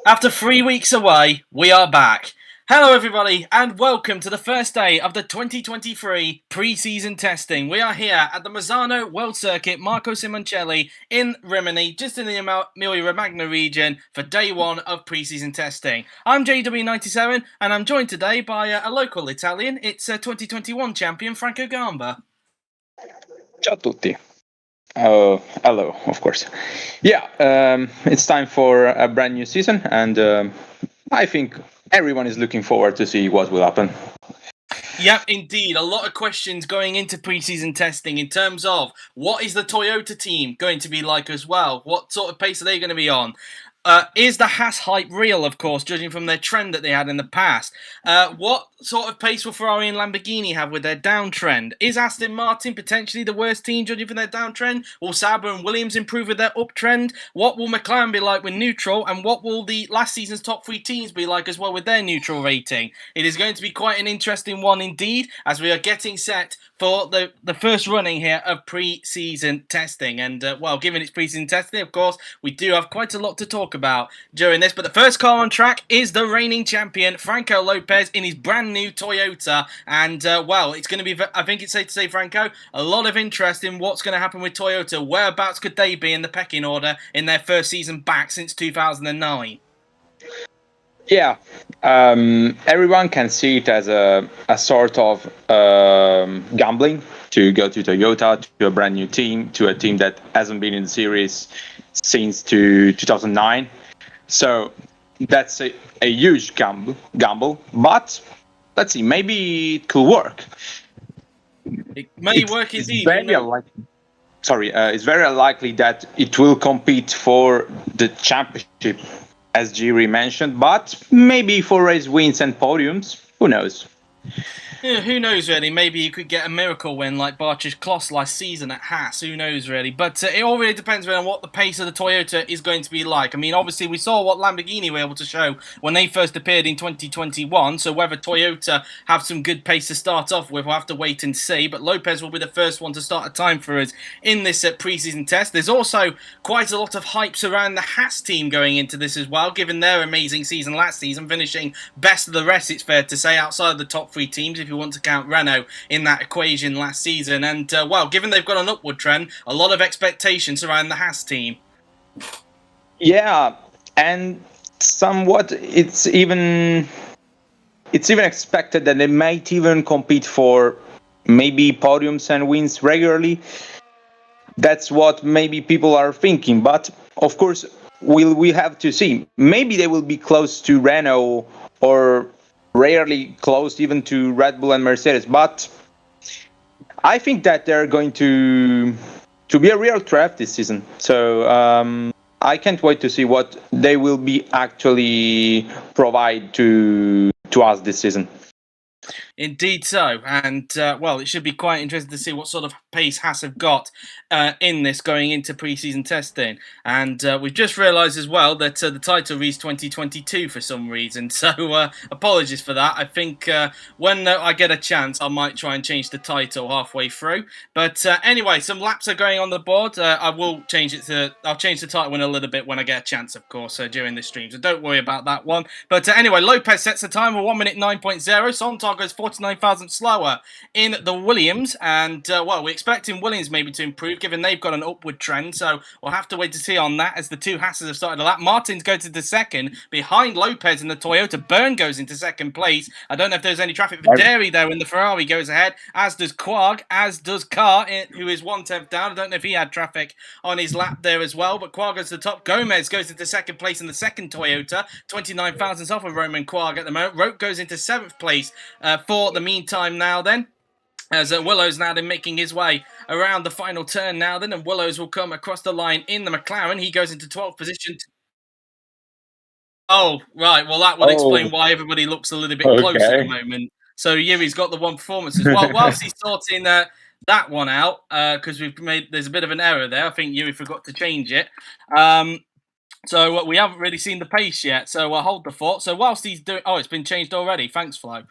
After 3 weeks away, we are back. Hello, everybody, and welcome to the first day of the 2023 pre-season testing. We are here at the Misano World Circuit Marco Simoncelli in Rimini, just in the Emilia-Romagna region, for day one of pre-season testing. I'm JW97, and I'm joined today by a local Italian. It's 2021 champion Franco Gamba. Ciao a tutti. Hello, of course. Yeah, it's time for a brand new season, and I think everyone is looking forward to see what will happen. Yep, indeed. A lot of questions going into preseason testing in terms of what is the Toyota team going to be like as well? What sort of pace are they going to be on? Is the Haas hype real, of course, judging from their trend that they had in the past? What sort of pace will Ferrari and Lamborghini have with their downtrend? Is Aston Martin potentially the worst team, judging from their downtrend? Will Sauber and Williams improve with their uptrend? What will McLaren be like with neutral? And what will the last season's top three teams be like as well with their neutral rating? It is going to be quite an interesting one indeed, as we are getting set for the first running here of pre-season testing. And, well, given it's pre-season testing, of course, we do have quite a lot to talk about during this. But the first car on track is the reigning champion, Franco Lopez, in his brand new Toyota. And, well, it's going to be, I think it's safe to say, Franco, a lot of interest in what's going to happen with Toyota. Whereabouts could they be in the pecking order in their first season back since 2009? Yeah, everyone can see it as a sort of gambling to go to Toyota, to a brand new team, to a team that hasn't been in the series since 2009. So that's a huge gamble. But let's see, maybe it could work. It may work indeed. It's very unlikely that it will compete for the championship, as Giri mentioned, but maybe for race wins and podiums, who knows? Yeah, who knows, really? Maybe you could get a miracle win like Barci's Kloss last season at Haas. Who knows, really? But it all really depends on what the pace of the Toyota is going to be like. I mean, obviously, we saw what Lamborghini were able to show when they first appeared in 2021. So whether Toyota have some good pace to start off with, we'll have to wait and see. But Lopez will be the first one to start a time for us in this pre-season test. There's also quite a lot of hype around the Haas team going into this as well, given their amazing season last season, finishing best of the rest, it's fair to say, outside of the top three teams, if you want to count Renault in that equation last season. And, well, given they've got an upward trend, a lot of expectations around the Haas team. Yeah, and somewhat it's even expected that they might even compete for maybe podiums and wins regularly. That's what maybe people are thinking. But, of course, we have to see. Maybe they will be close to Renault or rarely close even to Red Bull and Mercedes, but I think that they're going to be a real threat this season. So I can't wait to see what they will be actually provide to us this season. Indeed so, and well, it should be quite interesting to see what sort of pace Haas have got in this going into pre-season testing. And we've just realised as well that the title reads 2022 for some reason, so apologies for that. I think when I get a chance, I might try and change the title halfway through. But anyway, some laps are going on the board. I'll change the title in a little bit when I get a chance, of course, during the stream, so don't worry about that one. But anyway, Lopez sets the time of 1 minute 9.0. Sontar goes 49,000 slower in the Williams, and well, we're expecting Williams maybe to improve given they've got an upward trend, so we'll have to wait to see on that as the two Hasses have started a lap. Martins goes into second behind Lopez in the Toyota. Byrne goes into second place. I don't know if there's any traffic for Dairy though, and the Ferrari goes ahead, as does Quarg, as does Carr, who is 1/10 down. I don't know if he had traffic on his lap there as well, but Quarg goes to the top. Gomez goes into second place in the second Toyota, 29,000 off of Roman Quarg at the moment. Roque goes into 7th place for the meantime now then, as Willows now then making his way around the final turn now then, and Willows will come across the line in the McLaren. He goes into 12th position. Oh, right. Well, that would explain why everybody looks a little bit close at the moment. So Yuri's got the one performance as well. Whilst he's sorting that one out, because there's a bit of an error there. I think Yuri forgot to change it. So we haven't really seen the pace yet. So hold the fort. So whilst he's doing, oh, it's been changed already. Thanks, Flo.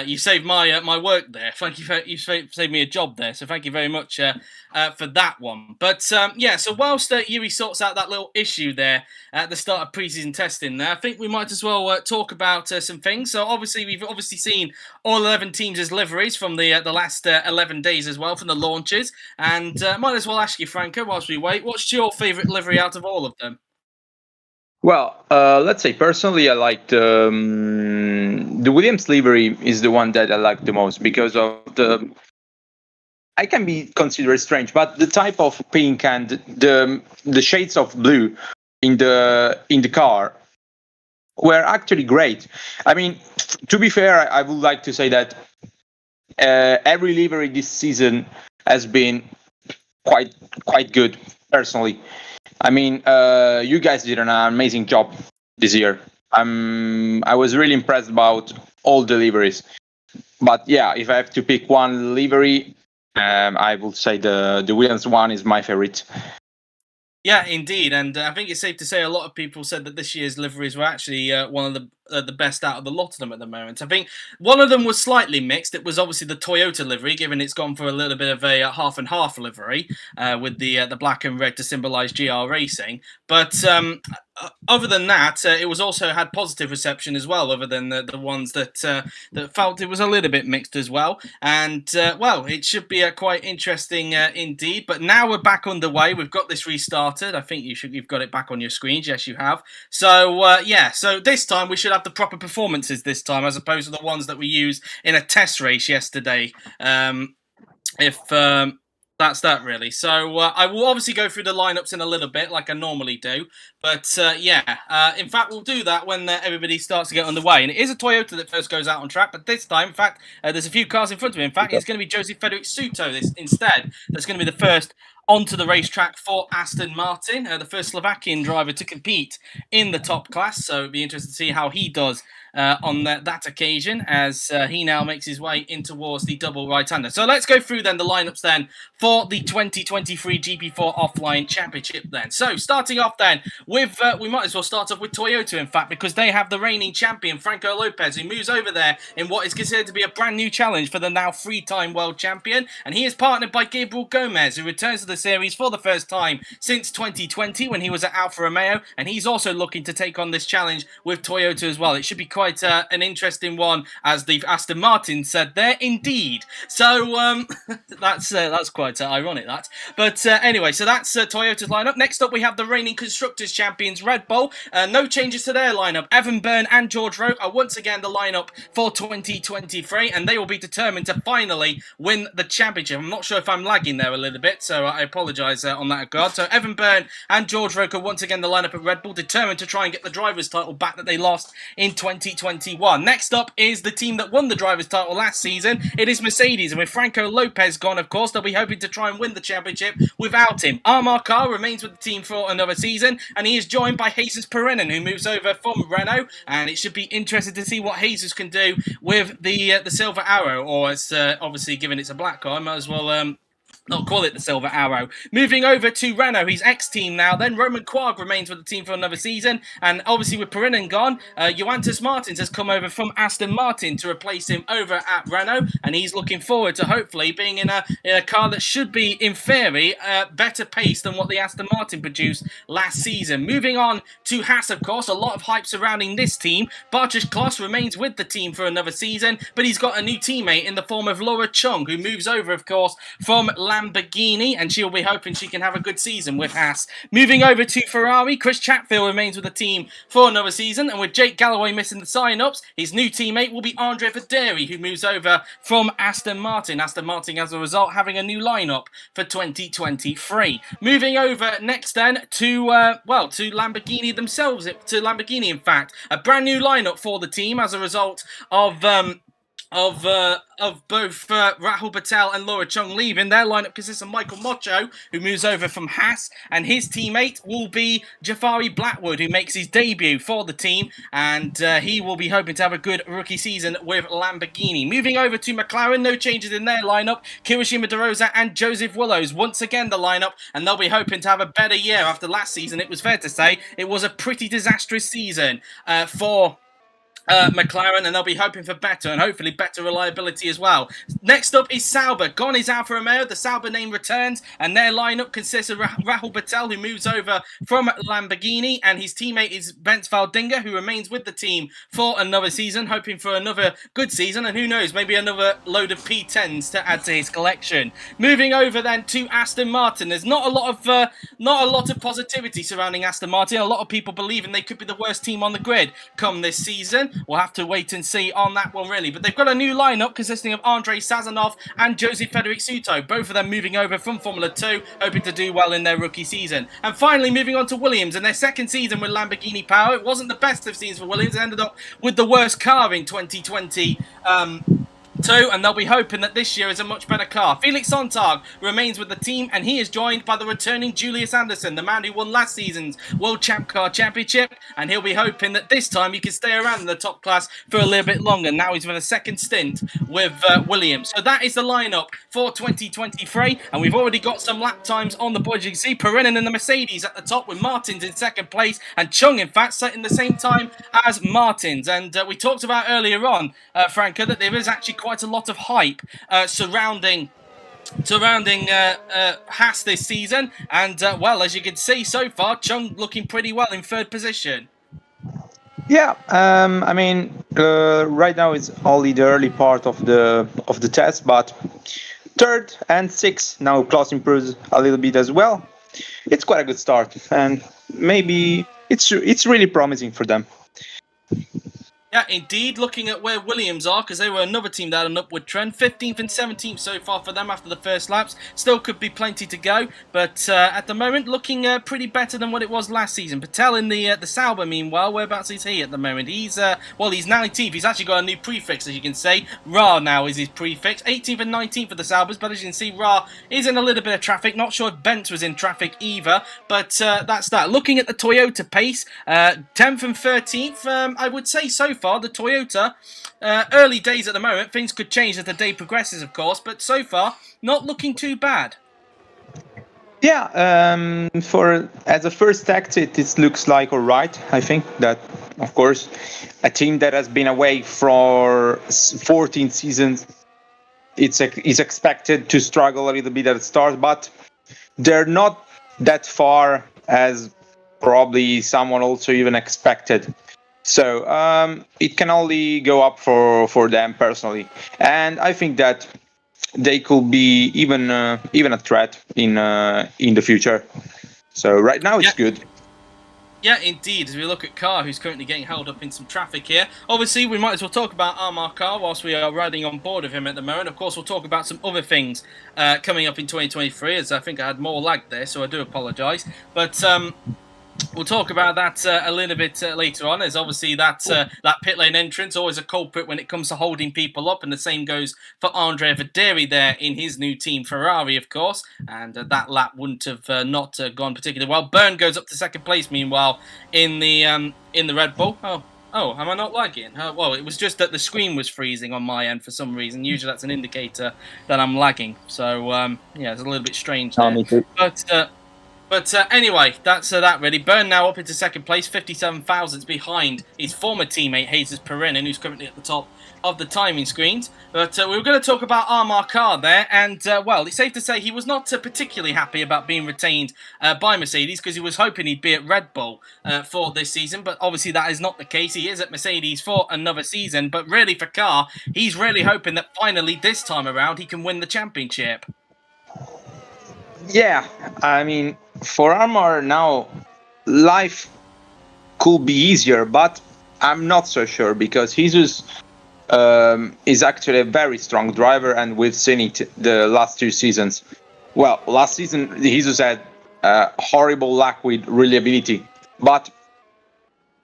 You saved my my work there. Thank you. You saved me a job there. So thank you very much for that one. But yeah. So whilst Yuri sorts out that little issue there at the start of pre-season testing, there, I think we might as well talk about some things. So obviously we've seen all 11 teams' liveries from the last 11 days as well from the launches. And might as well ask you, Franco, whilst we wait, what's your favourite livery out of all of them? Well, let's say personally, I like the Williams livery is the one that I like the most because of the. I can be considered strange, but the type of pink and the shades of blue in the car were actually great. I mean, to be fair, I would like to say that every livery this season has been quite good. Personally, I mean, you guys did an amazing job this year. I was really impressed about all the liveries. But yeah, if I have to pick one livery, I would say the Williams one is my favorite. Yeah, indeed, and I think it's safe to say a lot of people said that this year's liveries were actually one of the best out of the lot of them at the moment. I think one of them was slightly mixed. It was obviously the Toyota livery, given it's gone for a little bit of a half and half livery with the black and red to symbolise GR racing. But other than that, it was also had positive reception as well. Other than the ones that that felt it was a little bit mixed as well. And well, it should be quite interesting indeed. But now we're back underway. We've got this restarted. I think you've got it back on your screens. Yes, you have. So yeah, so this time we should have the proper performances this time, as opposed to the ones that we used in a test race yesterday. If that's that really. So I will obviously go through the lineups in a little bit, like I normally do. But yeah, in fact, we'll do that when everybody starts to get underway. And it is a Toyota that first goes out on track, but this time, in fact, there's a few cars in front of him. In fact, it's going to be Joseph Frederick Suto instead. That's going to be the first onto the racetrack for Aston Martin, the first Slovakian driver to compete in the top class. So it'll be interesting to see how he does on that occasion as he now makes his way in towards the double right-hander. So let's go through then the lineups then for the 2023 GP4 Offline Championship then. So starting off then with, we might as well start off with Toyota in fact, because they have the reigning champion Franco Lopez, who moves over there in what is considered to be a brand new challenge for the now three-time world champion, and he is partnered by Gabriel Gomez, who returns to the series for the first time since 2020 when he was at Alfa Romeo, and he's also looking to take on this challenge with Toyota as well. It should be quite an interesting one, as the Aston Martin said there, indeed. So that's quite ironic, that. But anyway, so that's Toyota's lineup. Next up, we have the reigning Constructors Champions Red Bull. No changes to their lineup. Evan Byrne and George Roque are once again the lineup for 2023, and they will be determined to finally win the championship. I'm not sure if I'm lagging there a little bit, so I apologise on that regard. So Evan Byrne and George Roque are once again the lineup at Red Bull, determined to try and get the driver's title back that they lost in 2021. Next up is the team that won the driver's title last season. It is Mercedes, and with Franco Lopez gone, of course, they'll be hoping to try and win the championship without him. Amar Khan remains with the team for another season, and he is joined by Jesus Perinen, who moves over from Renault, and it should be interesting to see what Jesus can do with the Silver Arrow, or it's obviously given it's a black car, I might as well not call it the Silver Arrow. Moving over to Renault, he's ex-team now. Then Roman Quarg remains with the team for another season. And obviously with Perinen gone, Joantis Martins has come over from Aston Martin to replace him over at Renault. And he's looking forward to hopefully being in a car that should be, in theory, better paced than what the Aston Martin produced last season. Moving on to Haas, of course, a lot of hype surrounding this team. Bartosz Kloss remains with the team for another season, but he's got a new teammate in the form of Laura Chung, who moves over, of course, from Lamborghini, and she'll be hoping she can have a good season with Haas. Moving over to Ferrari, Chris Chatfield remains with the team for another season, and with Jake Galloway missing the sign-ups, his new teammate will be Andre Verderi, who moves over from Aston Martin. Aston Martin, as a result, having a new lineup for 2023. Moving over next then to Lamborghini themselves, to Lamborghini, in fact. A brand new lineup for the team as a result of of both Rahul Patel and Laura Chung leaving. Their lineup consists of Michael Mocho, who moves over from Haas, and his teammate will be Jafari Blackwood, who makes his debut for the team, and he will be hoping to have a good rookie season with Lamborghini. Moving over to McLaren, no changes in their lineup. Kirishima DeRosa and Joseph Willows once again the lineup, and they'll be hoping to have a better year after last season. It was fair to say it was a pretty disastrous season for McLaren, and they'll be hoping for better and hopefully better reliability as well. Next up is Sauber. Gone is Alfa Romeo. The Sauber name returns, and their lineup consists of Rahul Patel, who moves over from Lamborghini, and his teammate is Bence Valdinga, who remains with the team for another season, hoping for another good season, and who knows, maybe another load of P10s to add to his collection. Moving over then to Aston Martin. There's not a lot of positivity surrounding Aston Martin. A lot of people believing they could be the worst team on the grid come this season. We'll have to wait and see on that one, really. But they've got a new lineup consisting of Andrei Sazonov and Joseph Frederic Suto, both of them moving over from Formula 2, hoping to do well in their rookie season. And finally, moving on to Williams and their second season with Lamborghini power. It wasn't the best of seasons for Williams. It ended up with the worst car in 2020. And they'll be hoping that this year is a much better car. Felix Sontag remains with the team, and he is joined by the returning Julius Anderson, the man who won last season's World Champ Car Championship, and he'll be hoping that this time he can stay around in the top class for a little bit longer. Now he's with a second stint with Williams. So that is the lineup for 2023, and we've already got some lap times on the board. You can see Perinen and the Mercedes at the top, with Martins in second place, and Chung, in fact, setting the same time as Martins. And we talked about earlier on, Franca, that there is actually quite a lot of hype surrounding Haas this season, and well, as you can see so far, Chung looking pretty well in third position. Yeah, I mean, right now it's only the early part of the test, but third and sixth now Klaus improves a little bit as well. It's quite a good start, and maybe it's really promising for them. Yeah, indeed. Looking at where Williams are, because they were another team that had an upward trend. 15th and 17th so far for them after the first laps. Still could be plenty to go, but at the moment looking pretty better than what it was last season. Patel in the Sauber, meanwhile, whereabouts is he at the moment? He's 19th. He's actually got a new prefix, as you can see. Ra now is his prefix. 18th and 19th for the Saubers, but as you can see, Ra is in a little bit of traffic. Not sure if Bent was in traffic either, but that's that. Looking at the Toyota pace, 10th and 13th, I would say so far, the Toyota, early days at the moment. Things could change as the day progresses, of course, but so far, not looking too bad. Yeah, for as a first act, it looks like all right. I think that, of course, a team that has been away for 14 seasons, it's expected to struggle a little bit at the start, but they're not that far as probably someone also even expected. So it can only go up for them personally, and I think that they could be even a threat in the future. So right now it's good. Yeah, indeed. As we look at Carr, who's currently getting held up in some traffic here. Obviously, we might as well talk about Amar Carr whilst we are riding on board of him at the moment. Of course, we'll talk about some other things coming up in 2023, as I think I had more lag there, so I do apologise. But we'll talk about that a little bit later on, as obviously that pit lane entrance always a culprit when it comes to holding people up, and the same goes for Andrea Verderi there in his new team Ferrari, of course, and that lap wouldn't have not gone particularly well. Byrne goes up to second place, meanwhile, in the Red Bull. Oh, am I not lagging? Well, it was just that the screen was freezing on my end for some reason. Usually that's an indicator that I'm lagging, so yeah, it's a little bit strange there. Me too. But anyway, that's that really. Byrne now up into second place, 57 thousandths behind his former teammate, Jesus Perinen, who's currently at the top of the timing screens. But we were going to talk about Amar Carr there, and well, it's safe to say he was not particularly happy about being retained by Mercedes, because he was hoping he'd be at Red Bull for this season, but obviously that is not the case. He is at Mercedes for another season, but really for Carr, he's really hoping that finally this time around he can win the championship. Yeah, I mean, for Amar now, life could be easier, but I'm not so sure, because Jesus is actually a very strong driver, and we've seen it the last two seasons. Well, last season Jesus had horrible luck with reliability, but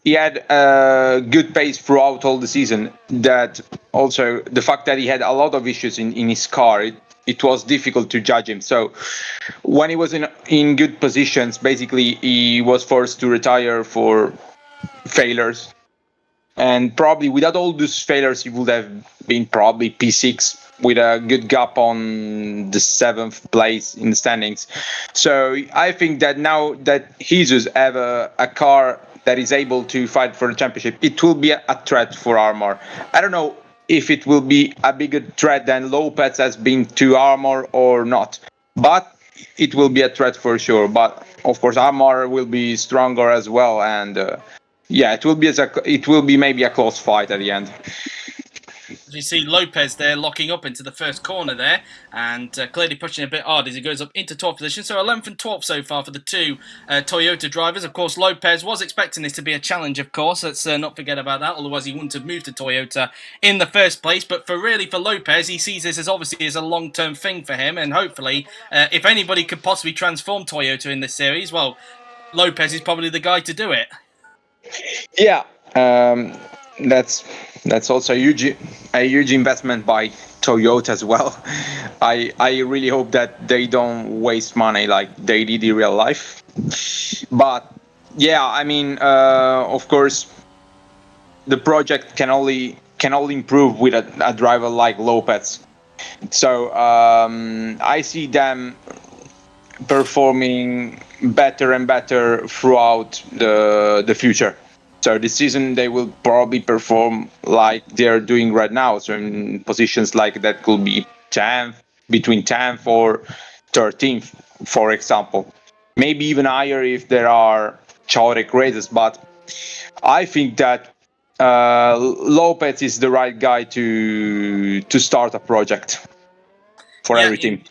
he had a good pace throughout all the season. That also the fact that he had a lot of issues in his car, it was difficult to judge him. So when he was in good positions, basically he was forced to retire for failures. And probably without all those failures, he would have been probably P6 with a good gap on the 7th place in the standings. So I think that now that Jesus have a car that is able to fight for the championship, it will be a threat for Armor. I don't know if it will be a bigger threat than Lopez has been to Armor or not, but it will be a threat for sure. But of course, Armor will be stronger as well, and yeah, it will be maybe a close fight at the end. As you see Lopez there locking up into the first corner there, and clearly pushing a bit hard as he goes up into 12th position. So 11th and 12th so far for the two Toyota drivers. Of course, Lopez was expecting this to be a challenge, of course. Let's not forget about that. Otherwise, he wouldn't have moved to Toyota in the first place. But for Lopez, he sees this as obviously as a long-term thing for him. And hopefully, if anybody could possibly transform Toyota in this series, well, Lopez is probably the guy to do it. Yeah, that's also a huge investment by Toyota as well. I really hope that they don't waste money like they did in real life. But yeah, I mean, of course, the project can only improve with a driver like Lopez. So I see them performing better and better throughout the future. So this season they will probably perform like they're doing right now. So in positions like that could be 10th, between 10th or 13th, for example. Maybe even higher if there are chaotic races. But I think that Lopez is the right guy to start a project for every team.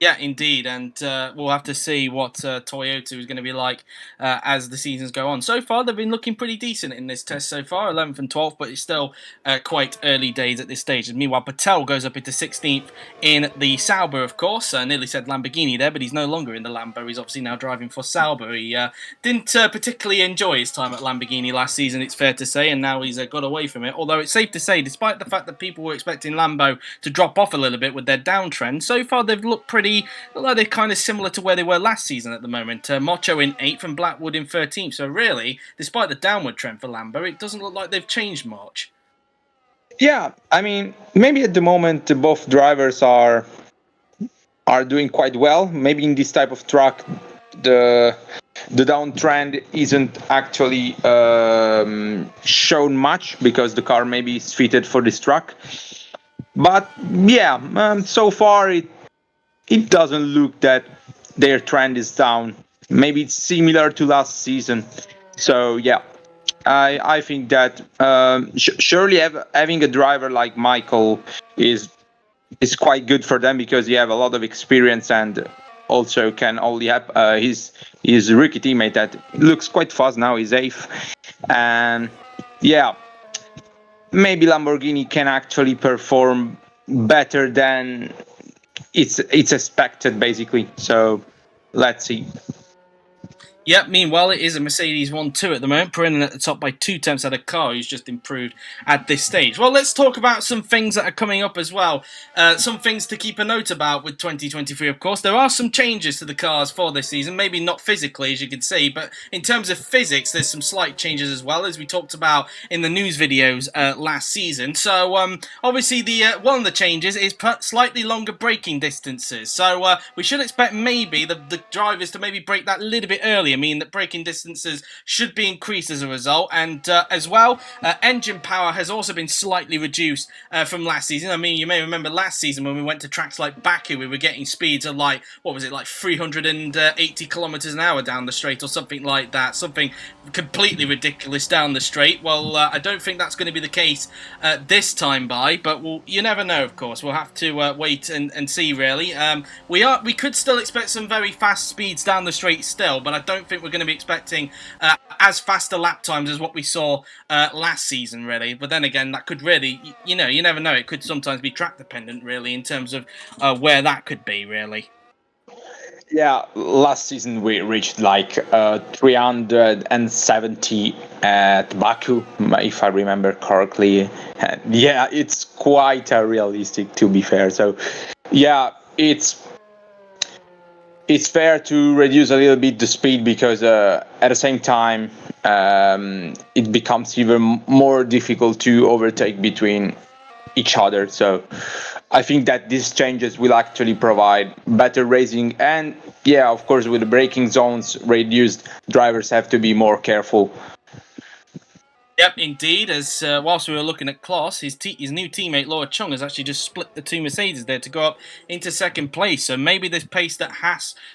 Yeah, indeed, and we'll have to see what Toyota is going to be like as the seasons go on. So far, they've been looking pretty decent in this test so far, 11th and 12th, but it's still quite early days at this stage. And meanwhile, Patel goes up into 16th in the Sauber, of course. I nearly said Lamborghini there, but he's no longer in the Lambo. He's obviously now driving for Sauber. He didn't particularly enjoy his time at Lamborghini last season, it's fair to say, and now he's got away from it. Although it's safe to say, despite the fact that people were expecting Lambo to drop off a little bit with their downtrend, so far they've looked pretty, although they're kind of similar to where they were last season at the moment. Mocho in 8th and Blackwood in 13th. So really, despite the downward trend for Lambo, it doesn't look like they've changed much. Yeah, I mean, maybe at the moment both drivers are doing quite well. Maybe in this type of track, the downtrend isn't actually shown much because the car maybe is fitted for this track. But yeah, so far it doesn't look that their trend is down. Maybe it's similar to last season. So yeah, I think that surely having a driver like Michael is quite good for them because he have a lot of experience and also can only have his rookie teammate that looks quite fast now. He's 8th, and yeah, maybe Lamborghini can actually perform better than it's expected, basically. So let's see. Yep, meanwhile, it is a Mercedes 1-2 at the moment, Perrin at the top by 2 tenths at a car who's just improved at this stage. Well, let's talk about some things that are coming up as well. Some things to keep a note about with 2023, of course. There are some changes to the cars for this season, maybe not physically, as you can see, but in terms of physics, there's some slight changes as well, as we talked about in the news videos last season. So, obviously, one of the changes is slightly longer braking distances. So, we should expect maybe the drivers to maybe brake that a little bit earlier, mean that braking distances should be increased as a result, and as well, engine power has also been slightly reduced from last season. I mean, you may remember last season when we went to tracks like Baku, we were getting speeds of like, what was it, like 380 kilometers an hour down the straight or something like that, something completely ridiculous down the straight. Well, I don't think that's going to be the case this time by, but you never know, of course. We'll have to wait and see, really. We could still expect some very fast speeds down the straight still, but I don't think we're going to be expecting as faster lap times as what we saw last season, really. But then again, that could really, you never know. It could sometimes be track dependent, really, in terms of where that could be, really. Yeah, last season we reached like 370 at Baku, if I remember correctly. And yeah, it's quite realistic, to be fair. So, yeah, it's fair to reduce a little bit the speed because at the same time it becomes even more difficult to overtake between each other. So I think that these changes will actually provide better racing, and yeah, of course, with the braking zones reduced, drivers have to be more careful. Yep, indeed. As whilst we were looking at Kloss, his new teammate Laura Chung has actually just split the two Mercedes there to go up into second place. So maybe this pace that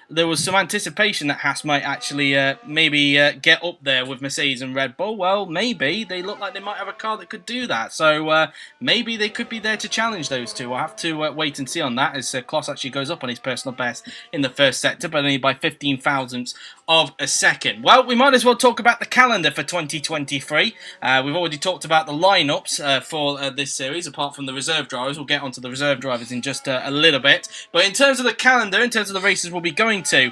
there was some anticipation that Haas might actually get up there with Mercedes and Red Bull. Well, maybe they look like they might have a car that could do that. So maybe they could be there to challenge those two. We'll have to wait and see on that as Kloss actually goes up on his personal best in the first sector, but only by 15 thousandths of a second. Well, we might as well talk about the calendar for 2023. We've already talked about the lineups for this series, apart from the reserve drivers. We'll get onto the reserve drivers in just a little bit. But in terms of the calendar, in terms of the races we'll be going to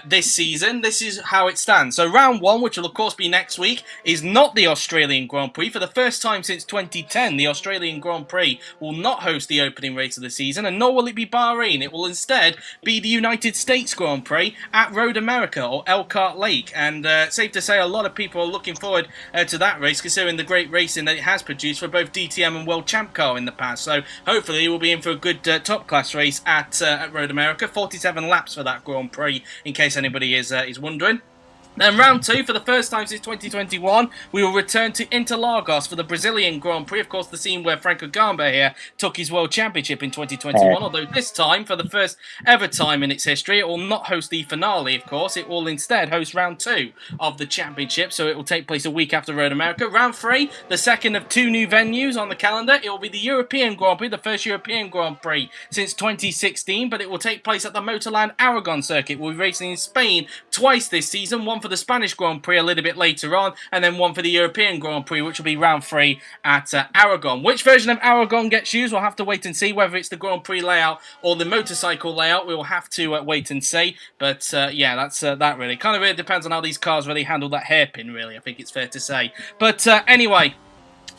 this season, this is how it stands. So round one, which will of course be next week, is not the Australian Grand Prix. For the first time since 2010, the Australian Grand Prix will not host the opening race of the season, and nor will it be Bahrain. It will instead be the United States Grand Prix at Road America, or Elkhart Lake. And safe to say, a lot of people are looking forward to that race, considering the great racing that it has produced for both DTM and World Champ Car in the past. So hopefully we'll be in for a good top class race at Road America. 47 laps for that Grand Prix, in case anybody is wondering. Then round two, for the first time since 2021, we will return to Interlagos for the Brazilian Grand Prix. Of course, the scene where Franco Gamba here took his World Championship in 2021. Although this time, for the first ever time in its history, it will not host the finale, of course. It will instead host round two of the championship. So it will take place a week after Road America. Round three, the second of two new venues on the calendar. It will be the European Grand Prix, the first European Grand Prix since 2016. But it will take place at the Motorland Aragon circuit. We'll be racing in Spain twice this season. One for the Spanish Grand Prix a little bit later on, and then one for the European Grand Prix, which will be round three at Aragon. Which version of Aragon gets used, we'll have to wait and see. Whether it's the Grand Prix layout or the motorcycle layout, we will have to wait and see. But yeah, that's that really. Kind of really depends on how these cars really handle that hairpin, really, I think it's fair to say. But anyway,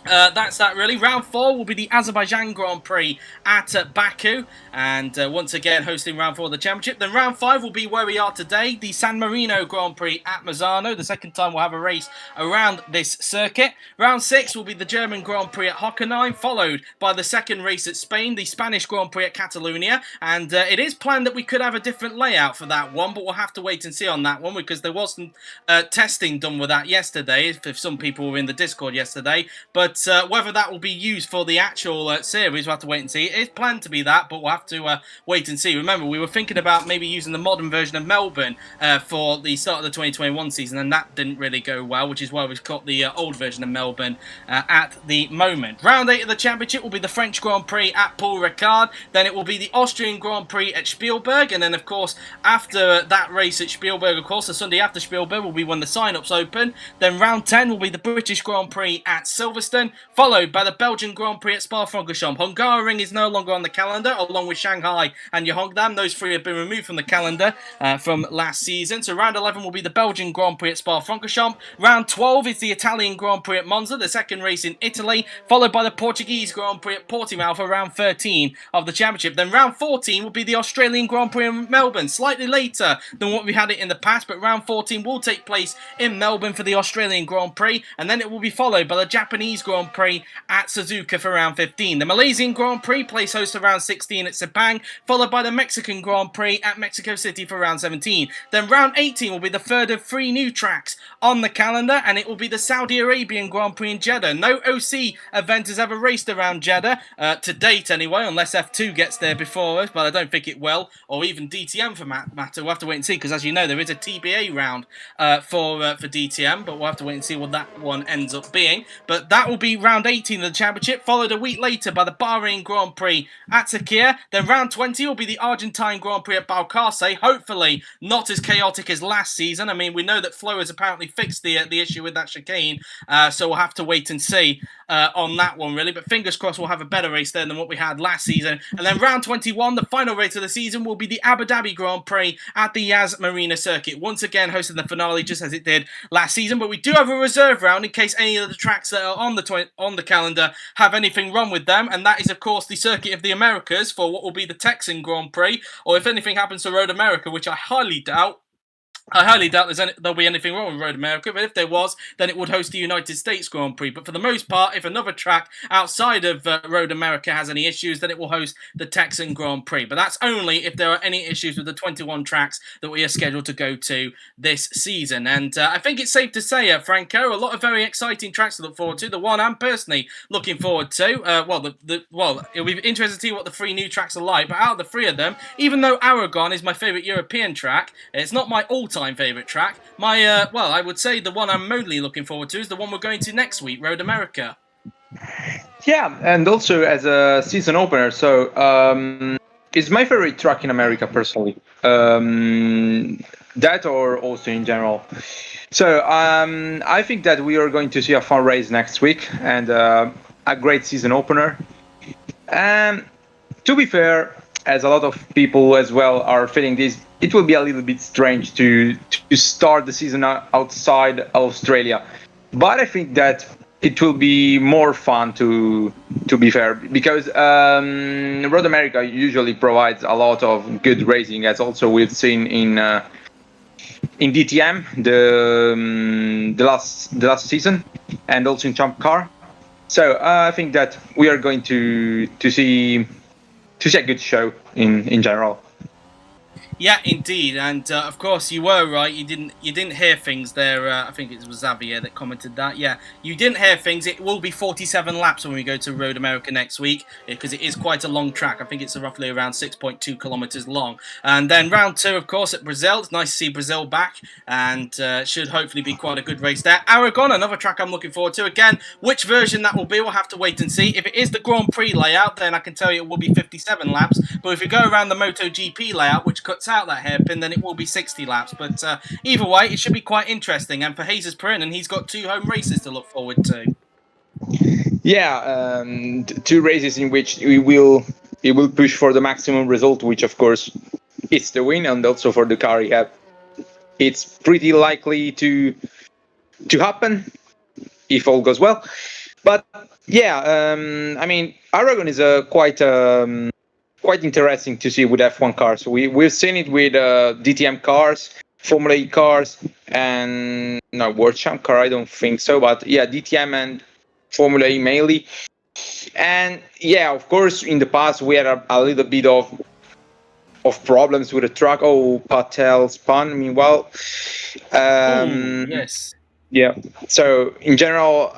that's that really. Round four will be the Azerbaijan Grand Prix at Baku, and once again hosting round four of the championship. Then round five will be where we are today, the San Marino Grand Prix at Misano. The second time we'll have a race around this circuit. Round six will be the German Grand Prix at Hockenheim, followed by the second race at Spain, the Spanish Grand Prix at Catalonia. And it is planned that we could have a different layout for that one, but we'll have to wait and see on that one, because there was some testing done with that yesterday, if some people were in the Discord yesterday. But whether that will be used for the actual series, we'll have to wait and see. It is planned to be that, but we'll have to wait and see. Remember, we were thinking about maybe using the modern version of Melbourne for the start of the 2021 season, and that didn't really go well, which is why we've got the old version of Melbourne at the moment. Round 8 of the championship will be the French Grand Prix at Paul Ricard. Then it will be the Austrian Grand Prix at Spielberg, and then, of course, after that race at Spielberg, of course, the Sunday after Spielberg will be when the sign-ups open. Then round 10 will be the British Grand Prix at Silverstone, followed by the Belgian Grand Prix at Spa-Francorchamps. Hungaroring is no longer on the calendar, along with Shanghai and Yeongdam. Those three have been removed from the calendar from last season. So round 11 will be the Belgian Grand Prix at Spa-Francorchamps. Round 12 is the Italian Grand Prix at Monza, the second race in Italy, followed by the Portuguese Grand Prix at Portimao for round 13 of the championship. Then round 14 will be the Australian Grand Prix in Melbourne, slightly later than what we had it in the past, but round 14 will take place in Melbourne for the Australian Grand Prix, and then it will be followed by the Japanese Grand Prix at Suzuka for round 15. The Malaysian Grand Prix plays host to round 16 at Sepang, followed by the Mexican Grand Prix at Mexico City for round 17. Then round 18 will be the third of three new tracks on the calendar, and it will be the Saudi Arabian Grand Prix in Jeddah. No OC event has ever raced around Jeddah, to date anyway, unless F2 gets there before us, but I don't think it will, or even DTM for matter. We'll have to wait and see, because as you know, there is a TBA round for DTM, but we'll have to wait and see what that one ends up being. But that will be round 18 of the championship, followed a week later by the Bahrain Grand Prix at Sakhir. Then round 20 will be the Argentine Grand Prix at Balcarce. Hopefully not as chaotic as last season. I mean, we know that Flo has apparently fixed the issue with that chicane, so we'll have to wait and see on that one, really. But fingers crossed we'll have a better race there than what we had last season. And then round 21, the final race of the season, will be the Abu Dhabi Grand Prix at the Yas Marina circuit. Once again, hosting the finale just as it did last season. But we do have a reserve round in case any of the tracks that are on the calendar have anything wrong with them. And that is, of course, the Circuit of the Americas for what will be the Texan Grand Prix. Or if anything happens to Road America, which I highly doubt. There'll be anything wrong with Road America, but if there was, then it would host the United States Grand Prix. But for the most part, if another track outside of Road America has any issues, then it will host the Texan Grand Prix. But that's only if there are any issues with the 21 tracks that we are scheduled to go to this season. And I think it's safe to say, Franco, a lot of very exciting tracks to look forward to. The one I'm personally looking forward to, it'll be interesting to see what the 3 new tracks are like. But out of the 3 of them, even though Aragon is my favourite European track, it's not my all-time favourite track. I would say the one I'm mostly looking forward to is the one we're going to next week, Road America. Yeah, and also as a season opener, so it's my favorite track in America personally. That or also in general. So I think that we are going to see a fun race next week and a great season opener. And to be fair, as a lot of people as well are feeling this, it will be a little bit strange to start the season outside Australia. But I think that it will be more fun to be fair, because Road America usually provides a lot of good racing, as also we've seen in DTM the last season, and also in Champ Car. So I think that we are going to see a good show in general. Yeah, indeed, and of course you were right. You didn't hear things there. I think it was Xavier that commented that. Yeah, you didn't hear things. It will be 47 laps when we go to Road America next week, because it is quite a long track. I think it's roughly around 6.2 kilometers long. And then round 2, of course, at Brazil. It's nice to see Brazil back, and should hopefully be quite a good race there. Aragon, another track I'm looking forward to. Again, which version that will be, we'll have to wait and see. If it is the Grand Prix layout, then I can tell you it will be 57 laps. But if we go around the MotoGP layout, which cuts out that hairpin, then it will be 60 laps. But either way, it should be quite interesting. And for Jesus Perrin, he's got 2 home races to look forward to. Yeah, 2 races in which he will push for the maximum result, which of course is the win, and also for the car he have. It's pretty likely to happen if all goes well. But yeah, I mean, Aragon is a quite interesting to see with F1 cars. We've seen it with DTM cars, Formula E cars, and no World Champ car. I don't think so, but yeah, DTM and Formula E mainly. And yeah, of course, in the past we had a little bit of problems with the track. Oh, Patel spun. Meanwhile, yes. Yeah. So in general,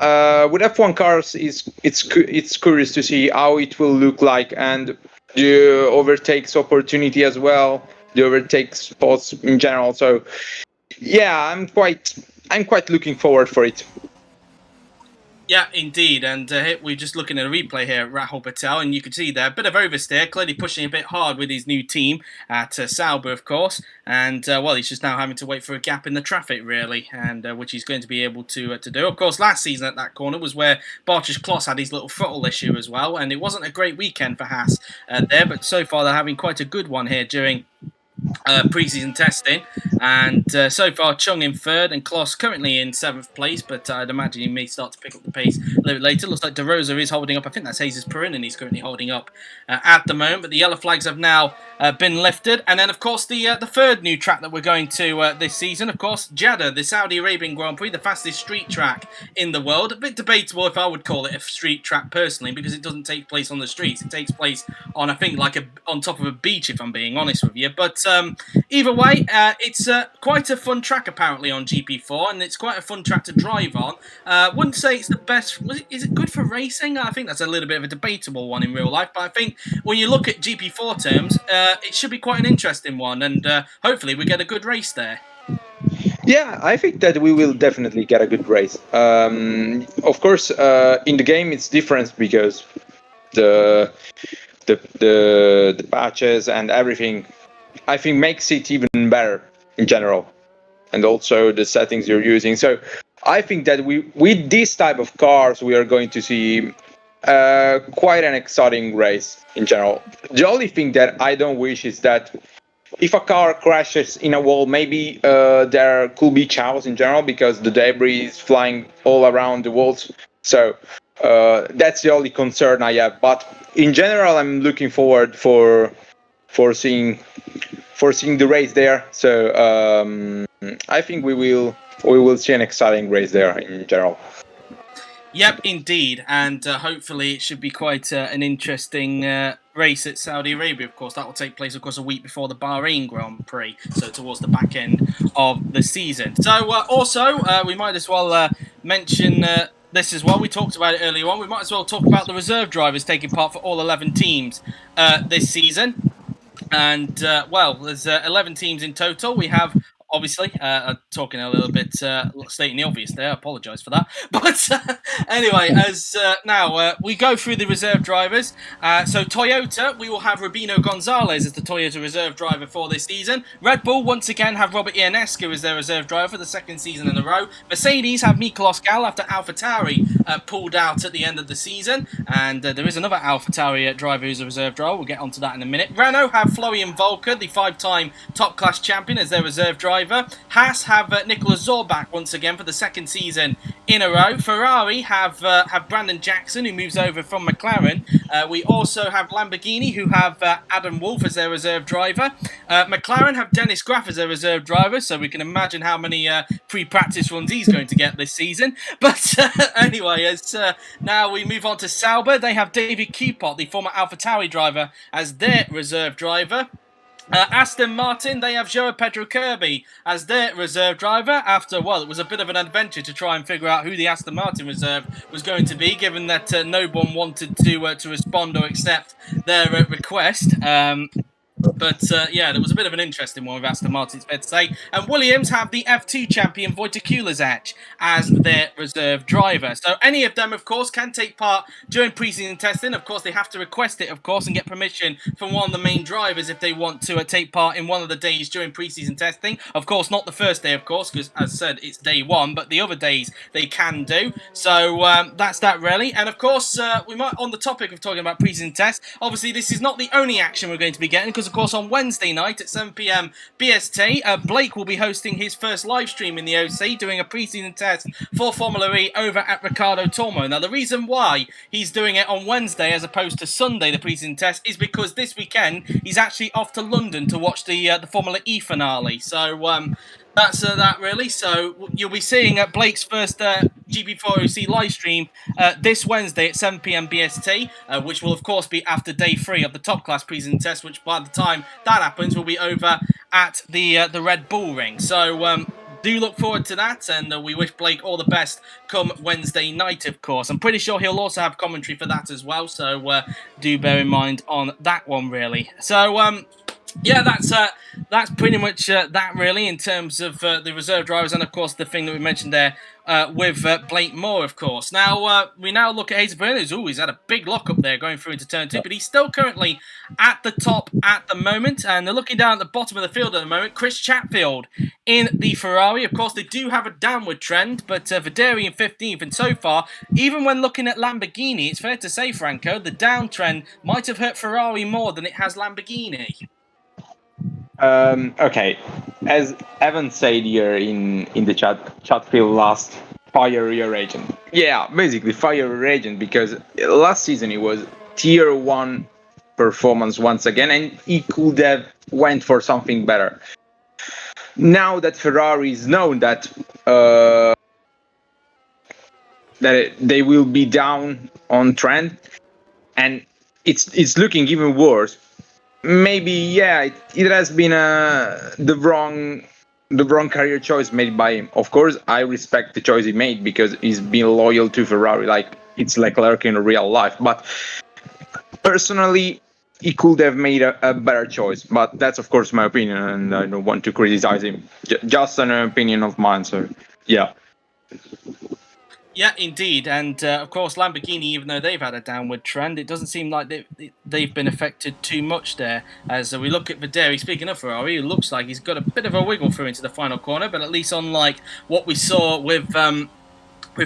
with F1 cars, it's curious to see how it will look like, and the overtakes opportunity as well, the overtake spots in general. So yeah, I'm quite looking forward for it. Yeah, indeed, and we're just looking at a replay here at Rahul Patel, and you can see there a bit of oversteer, clearly pushing a bit hard with his new team at Sauber, of course, and he's just now having to wait for a gap in the traffic, really, and which he's going to be able to do. Of course, last season at that corner was where Bartosz Kloss had his little throttle issue as well, and it wasn't a great weekend for Haas there, but so far they're having quite a good one here during pre-season testing, and so far Chung in 3rd and Kloss currently in 7th place, but I'd imagine he may start to pick up the pace a little bit later. Looks like De Rosa is holding up. I think that's Jesus Perrin, and he's currently holding up at the moment, but the yellow flags have now been lifted. And then of course the 3rd new track that we're going to this season, of course, Jeddah, the Saudi Arabian Grand Prix, the fastest street track in the world. A bit debatable if I would call it a street track personally, because it doesn't take place on the streets. It takes place on, I think, on top of a beach, if I'm being honest with you. But either way, it's quite a fun track apparently on GP4, and it's quite a fun track to drive on. Wouldn't say it's the best. Is it good for racing? I think that's a little bit of a debatable one in real life, but I think when you look at GP4 terms, it should be quite an interesting one, and hopefully we get a good race there. Yeah, I think that we will definitely get a good race. Of course, in the game it's different because the patches and everything, I think, makes it even better in general, and also the settings you're using. So I think that with this type of cars, we are going to see quite an exciting race in general. The only thing that I don't wish is that if a car crashes in a wall, maybe there could be chaos in general because the debris is flying all around the walls. So that's the only concern I have. But in general, I'm looking forward for seeing the race there. So I think we will see an exciting race there in general. Yep, indeed, and hopefully it should be quite an interesting race at Saudi Arabia. Of course, that will take place, of course, a week before the Bahrain Grand Prix, so towards the back end of the season. So also, we might as well mention this as well. We talked about it earlier on. We might as well talk about the reserve drivers taking part for all 11 teams this season. And, well, there's 11 teams in total. We have, obviously, talking a little bit, stating the obvious there. I apologise for that. But anyway, as now we go through the reserve drivers. So Toyota, we will have Rubino Gonzalez as the Toyota reserve driver for this season. Red Bull, once again, have Robert Ionescu as their reserve driver for the second season in a row. Mercedes have Miklos Gal after AlphaTauri pulled out at the end of the season. And there is another AlphaTauri driver who's a reserve driver. We'll get onto that in a minute. Renault have Florian Volker, the 5-time top-class champion, as their reserve driver. Haas have Nicolas Zorbach once again for the second season in a row. Ferrari have Brandon Jackson, who moves over from McLaren. We also have Lamborghini, who have Adam Wolff as their reserve driver. McLaren have Dennis Graff as their reserve driver, so we can imagine how many pre-practice runs he's going to get this season. But anyway, as now we move on to Sauber, they have David Kupot, the former AlphaTauri driver, as their reserve driver. Aston Martin, they have Joao Pedro Kirby as their reserve driver after, well, it was a bit of an adventure to try and figure out who the Aston Martin reserve was going to be, given that no one wanted to respond or accept their request. But yeah, there was a bit of an interesting one with Aston Martin, it's fair to say. And Williams have the F2 champion Wojciech Kulizak as their reserve driver. So any of them, of course, can take part during pre-season testing. Of course, they have to request it, of course, and get permission from one of the main drivers if they want to take part in one of the days during pre-season testing. Of course, not the first day, of course, because as I said, it's day one, but the other days they can do. So that's that really. And of course, we might, on the topic of talking about pre-season tests, obviously this is not the only action we're going to be getting, because of course on Wednesday night at 7 p.m. BST, Blake will be hosting his first live stream in the OC, doing a pre-season test for Formula E over at Ricardo Tormo. Now, the reason why he's doing it on Wednesday as opposed to Sunday, the pre-season test, is because this weekend he's actually off to London to watch the Formula E finale. So that's that really. So you'll be seeing Blake's first GP4 OC live stream this Wednesday at 7 p.m. BST, which will of course be after day 3 of the top class pre-season test, which by the time that happens will be over at the Red Bull Ring. So do look forward to that, and we wish Blake all the best come Wednesday night, of course. I'm pretty sure he'll also have commentary for that as well, so do bear in mind on that one, really. So, yeah, that's pretty much that, really, in terms of the reserve drivers, and, of course, the thing that we mentioned there with Blake Moore, of course. Now, we now look at Hayes Berners. He's had a big lock-up there going through into Turn 2, but he's still currently at the top at the moment, and they're looking down at the bottom of the field at the moment. Chris Chatfield in the Ferrari. Of course, they do have a downward trend, but Videri in 15th, and so far, even when looking at Lamborghini, it's fair to say, Franco, the downtrend might have hurt Ferrari more than it has Lamborghini. Okay, as Evan said here in the Chatfield last, fire your agent. Yeah, basically fire your agent, because last season it was tier 1 performance once again, and he could have went for something better. Now that Ferrari is known that they will be down on trend, and it's looking even worse. Maybe, yeah, it has been the wrong career choice made by him. Of course, I respect the choice he made because he's been loyal to Ferrari, like it's Leclerc in real life. But personally, he could have made a better choice. But that's, of course, my opinion, and I don't want to criticize him. Just an opinion of mine, so yeah. Yeah, indeed, and of course Lamborghini, even though they've had a downward trend, it doesn't seem like they've been affected too much there. As we look at Vieri, speaking of Ferrari, it looks like he's got a bit of a wiggle through into the final corner, but at least unlike what we saw with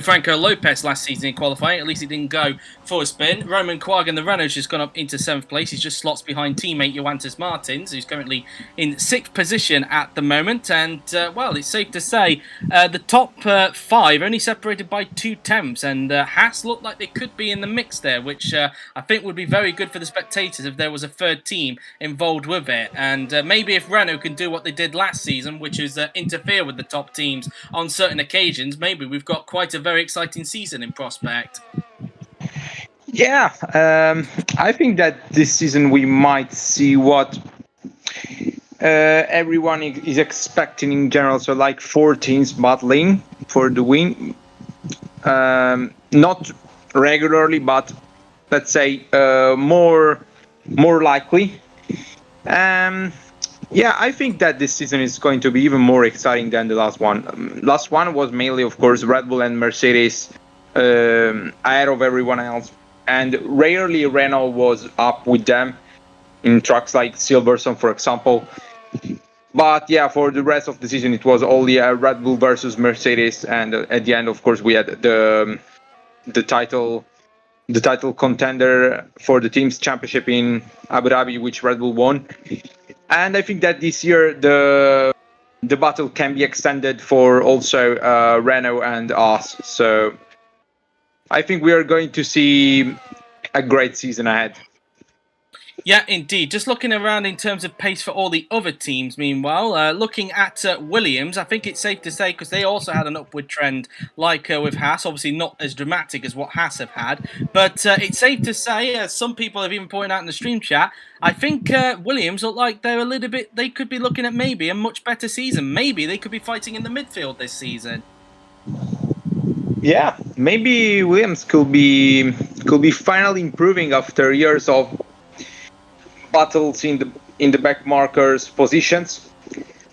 Franco Lopez last season in qualifying, at least he didn't go for a spin. Roman Quaggan, the Renault's just gone up into 7th place. He's just slots behind teammate Johannes Martins, who's currently in 6th position at the moment. And, well, it's safe to say the top 5 only separated by 2 tenths. And Haas looked like they could be in the mix there, which I think would be very good for the spectators if there was a third team involved with it. And maybe if Renault can do what they did last season, which is interfere with the top teams on certain occasions, maybe we've got quite a very exciting season in prospect. Yeah, I think that this season we might see what everyone is expecting in general. So like 4 teams battling for the win. Not regularly, but let's say more likely. Yeah, I think that this season is going to be even more exciting than the last one. Last one was mainly, of course, Red Bull and Mercedes ahead of everyone else. And rarely Renault was up with them in tracks like Silverstone, for example. But yeah, for the rest of the season, it was only Red Bull versus Mercedes. And at the end, of course, we had the title contender for the team's championship in Abu Dhabi, which Red Bull won. And I think that this year the battle can be extended for also Renault and us. So I think we are going to see a great season ahead. Yeah, indeed. Just looking around in terms of pace for all the other teams, meanwhile, looking at Williams, I think it's safe to say, because they also had an upward trend like with Haas, obviously not as dramatic as what Haas have had, but it's safe to say, as some people have even pointed out in the stream chat, I think Williams look like they're a little bit, they could be looking at maybe a much better season. Maybe they could be fighting in the midfield this season. Yeah, maybe Williams could be finally improving after years of battles in the back markers positions,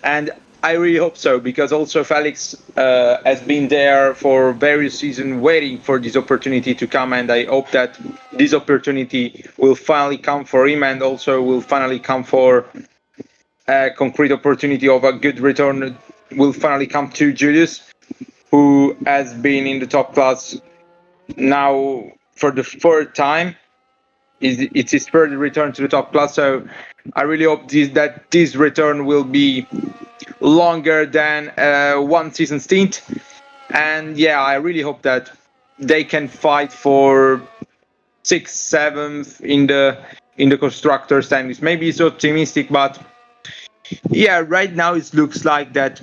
and I really hope so, because also Felix has been there for various seasons waiting for this opportunity to come, and I hope that this opportunity will finally come for him, and also will finally come for a concrete opportunity of a good return will finally come to Julius, who has been in the top class now for the 4th time. It's his 3rd return to the top class, so I really hope that this return will be longer than one season stint. And yeah, I really hope that they can fight for 6th, 7th in the constructors' standings. Maybe it's optimistic, but yeah, right now it looks like that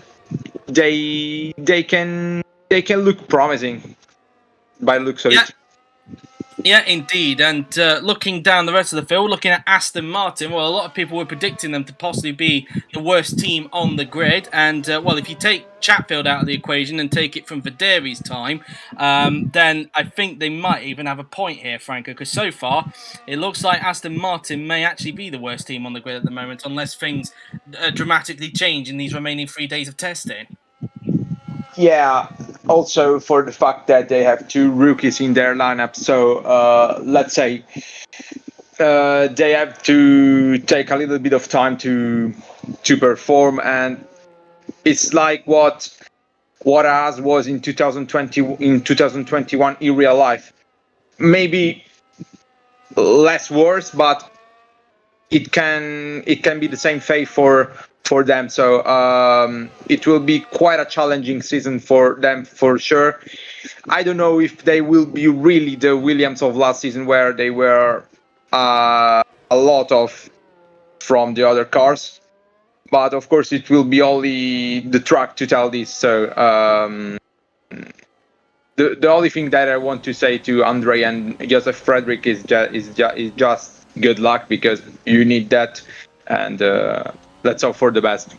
they can look promising by the looks of it. Yeah, indeed. And looking down the rest of the field, looking at Aston Martin, well, a lot of people were predicting them to possibly be the worst team on the grid. And, well, if you take Chatfield out of the equation and take it from Vieri's time, then I think they might even have a point here, Franco, because so far it looks like Aston Martin may actually be the worst team on the grid at the moment, unless things dramatically change in these remaining 3 days of testing. Yeah, also for the fact that they have 2 rookies in their lineup. So let's say they have to take a little bit of time to perform, and it's like what Haas was in 2021 in real life. Maybe less worse, but it can be the same fate for them. So it will be quite a challenging season for them for sure. I don't know if they will be really the Williams of last season, where they were a lot of from the other cars. But of course, it will be only the track to tell this. So the only thing that I want to say to Andre and Joseph Frederick is just good luck, because you need that, and let's hope for the best.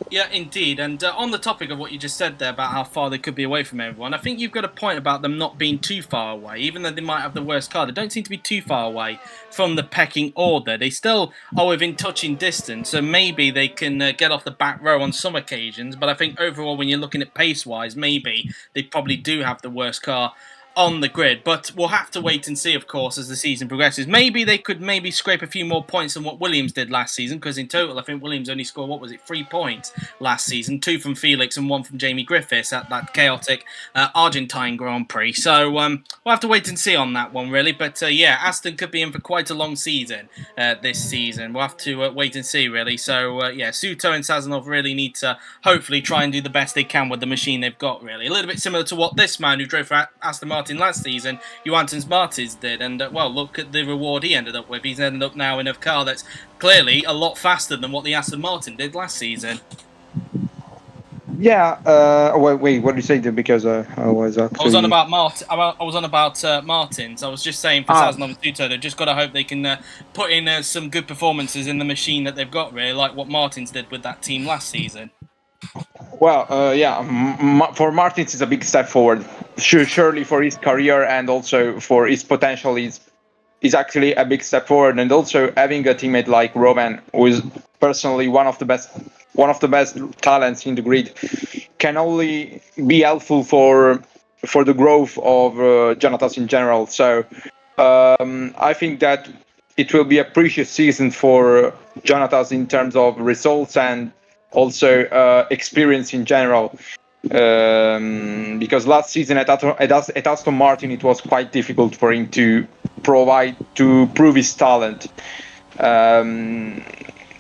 Yeah, indeed. And on the topic of what you just said there about how far they could be away from everyone, I think you've got a point about them not being too far away. Even though they might have the worst car, they don't seem to be too far away from the pecking order. They still are within touching distance, so maybe they can get off the back row on some occasions. But I think overall, when you're looking at pace-wise, maybe they probably do have the worst car on the grid. But we'll have to wait and see, of course, as the season progresses. Maybe they could maybe scrape a few more points than what Williams did last season, because in total, I think Williams only scored, what was it, 3 points last season, 2 from Felix and 1 from Jamie Griffiths at that chaotic Argentine Grand Prix. So we'll have to wait and see on that one, really. But yeah, Aston could be in for quite a long season this season. We'll have to wait and see, really. So yeah, Suto and Sazonov really need to hopefully try and do the best they can with the machine they've got, really. A little bit similar to what this man who drove for Aston Martin last season, Johannes Martins, did. And well, look at the reward he ended up with. He's ended up now in a car that's clearly a lot faster than what the Aston Martin did last season. Yeah. Wait. What did you say? Because I was actually. I was on about Martins. I was just saying for Sazonov and Suto, they've just got to hope they can put in some good performances in the machine that they've got, really, like what Martins did with that team last season. Well, yeah. For Martins, it's a big step forward. Surely for his career and also for his potential, is actually a big step forward. And also having a teammate like Roman, who is personally one of the best talents in the grid, can only be helpful for the growth of Jonatas in general. So I think that it will be a precious season for Jonatas in terms of results and also experience in general. Because last season at Aston Martin, it was quite difficult for him to prove his talent.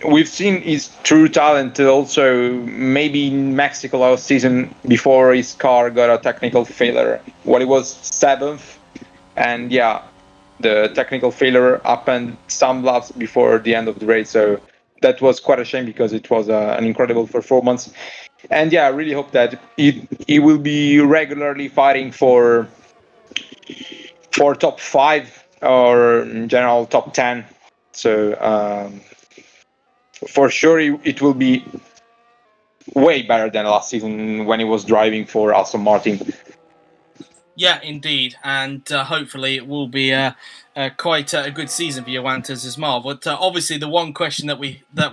We've seen his true talent also maybe in Mexico last season before his car got a technical failure when he was 7th, and yeah, the technical failure happened some laps before the end of the race. So that was quite a shame because it was an incredible performance. And yeah, I really hope that he will be regularly fighting for top 5 or in general top 10. So for sure it will be way better than last season when he was driving for Aston Martin. Yeah, indeed, and hopefully it will be quite a good season for Johannes as well. But obviously, the one question that